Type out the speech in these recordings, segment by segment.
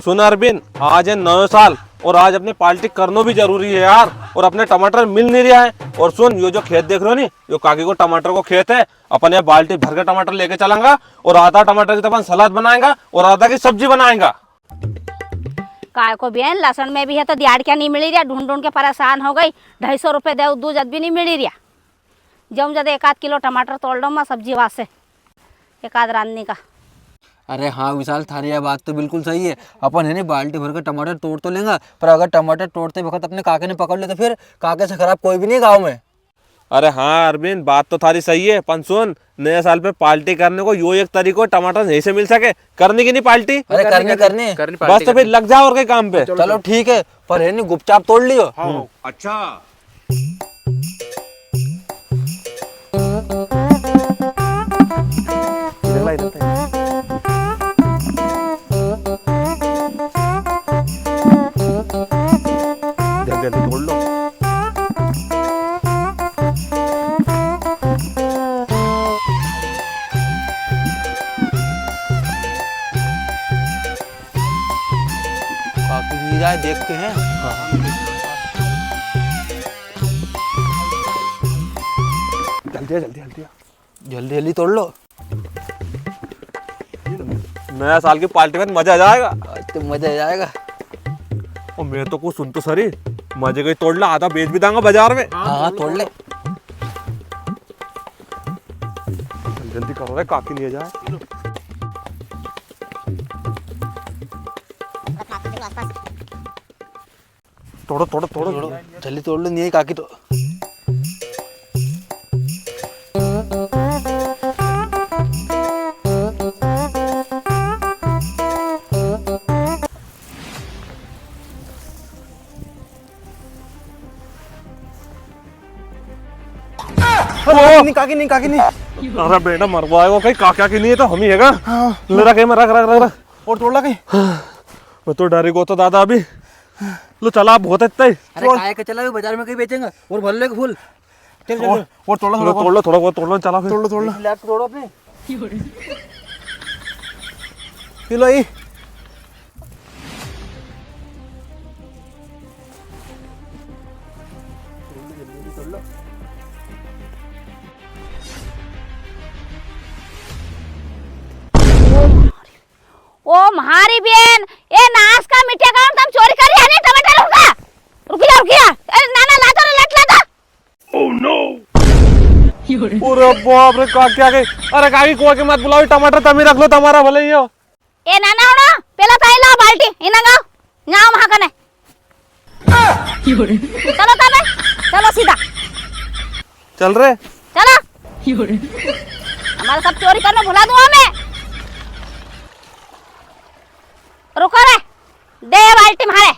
सुन अरविंद, आज है नया साल और आज अपने पार्टी करना भी जरूरी है यार। और अपने टमाटर मिल नहीं रहा है। और सुन, ये जो खेत देख रहे हो नी, यो काकी को टमाटर को खेत है। अपन ये बाल्टी भर के टमाटर लेके चलेंगा और आधा टमाटर की तो अपन सलाद बनाएगा और आधा की सब्जी बनाएगा। काय को बेन लसन में भी है तो दिहाड़ क्या नहीं मिली रहा, ढूंढ ढूंढ के परेशान हो गई। 250 रुपये दे दूध भी नहीं मिली रहा। जम जद 1 आध किलो टमाटर तोड़ लो मैं सब्जी वास्ते, 1 आध रांधने का। अरे हाँ विशाल, थारी यह बात तो बिल्कुल सही है। अपन है ना बाल्टी भर के टमाटर तोड़ तो लेंगे, पर अगर टमाटर तोड़ते वक्त अपने काके ने पकड़ ले तो फिर काके से खराब कोई भी नहीं गाँव में। अरे हाँ अरविंद, बात तो थारी सही है। पर सुन, नए साल पे पार्टी करने को यो एक तरीको टमाटर नहीं से मिल सके, करने की नहीं पार्टी। अरे करने बस तो फिर लग जाओ और कहीं काम पे। चलो ठीक है, पर है नहीं गुपचाप तोड़ लियो। अच्छा जल्दी तोड़ लो। काकी जी जाए देखते हैं। जल्दी जल्दी तोड़ लो। नया साल की पार्टी में मजा आ जाएगा। आज तो मजा आ जाएगा। और मैं तो कुछ सुन तो सरी, मजे का ही तोड़ ला, आधा बेच भी दूंगा बाजार में। हाँ तोड़ ले। जल्दी करो रे, काकी नहीं जाए। तोड़ो तोड़ो तोड़ो जल्दी तोड़ लो, नहीं है काकी तो। काकी नहीं। अरे बेटा मरवाएगा कहीं, काका की नहीं है तो हम ही हैगा। ले रख में, रख रख रख रख। और तोड़ ला कहीं। मैं तो डरी को तो दादा अभी। लो चला, बहुत इतना ही। अरे काय का चला बाजार में कहीं बेचेंगे और भर ले फूल। चल और तोड़ लो थोड़ा बहुत तोड़ लो, चला फिर। तोड़ लो तोड़ो अपने। किलो ही। ओ महारी बहन, ए नाश का मिठे का तुम चोरी कर रही है ना टमाटर रुका। रुकिया। अरे नाना ला तो लट ला तो। Oh no. अरे बाप रे, काकी आ गई। अरे काकी को के मत बुलाओ, टमाटर तमी रख लो, तुम्हारा भले ही हो। ए नाना हो ना, पहला ताई ला बाल्टी इनंगा न्याव वहां कने। चलो तबे, चलो सीधा चल रे। चलो। हमारा सब चोरी करना भुला दूं हमें। रुको रे, दे बाल्टी मारे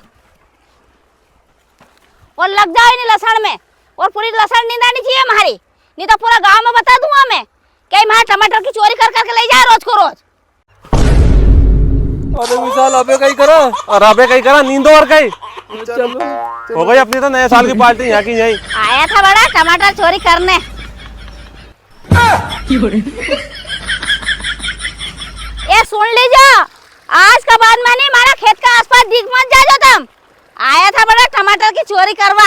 और लग जाओ इन लसण में। और पूरी लसण नहीं आनी चाहिए हमारी, नहीं तो पूरा गांव में बता दूंगा मैं कि मां टमाटर की चोरी कर करके ले जाए रोज को रोज। अरे विशाल अबे कहीं करा। और अबे कहीं करा, नींदो और कहीं। हो गई अपनी तो नए साल की पार्टी यहाँ की यहीं। आया था बड़ा टमाटर चोरी करने। ये सुन लीजिए, आज का बाद मानी हमारा खेत का आसपास दिख मत जाओ तुम। आया था बड़ा टमाटर की चोरी करवा।